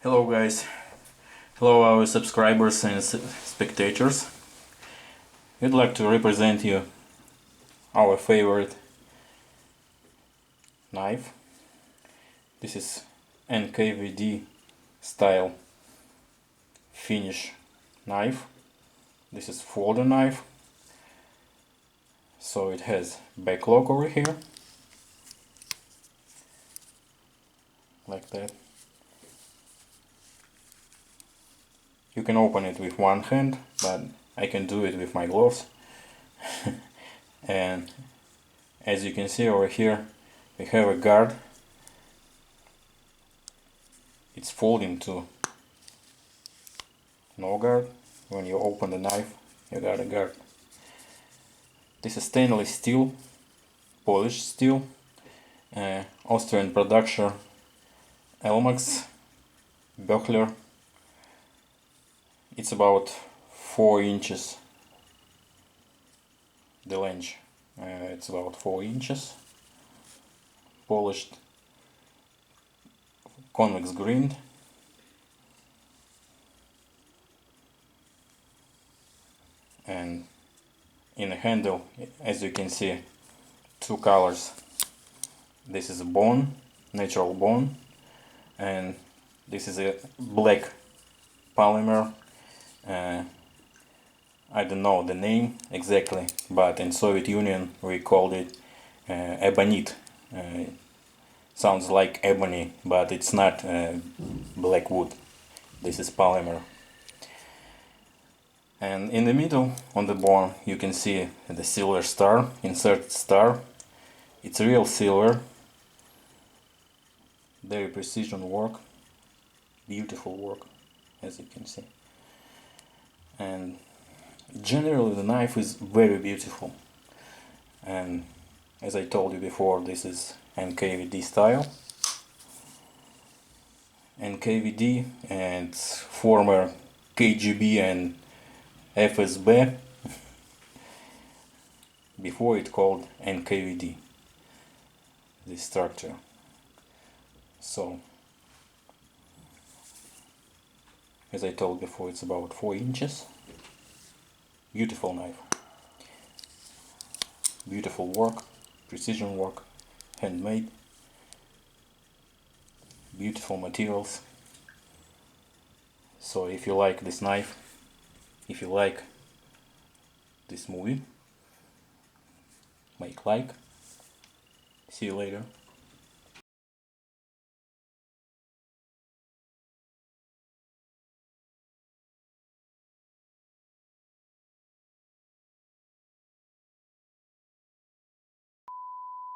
Hello guys, hello our subscribers and spectators. We'd like to represent you our favorite knife. This is NKVD style finish knife. This is folder knife, so it has back lock over here, like that. You can open it with one hand, but I can do it with my gloves. And as you can see over here, we have a guard. It's folding to no guard. When you open the knife, you got a guard. This is stainless steel, polished steel, Austrian production, Elmax, Böchler. It's about 4 inches, the length, it's about 4 inches, polished, convex grained, and in the handle, as you can see, 2 colors. This is a bone, natural bone, and this is a black polymer. I don't know the name exactly, but in Soviet Union we called it ebonite. Sounds like ebony, but it's not black wood. This is polymer. And in the middle on the bone you can see the silver star, inserted star. It's real silver, very precision work, beautiful work, as you can see. And generally the knife is very beautiful, and as I told you before, this is NKVD style. NKVD and former KGB and FSB, before it called NKVD, this structure. So as I told before, it's about 4 inches. Beautiful knife. Beautiful work, precision work, handmade. Beautiful materials. So if you like this knife, if you like this movie, make like. See you later.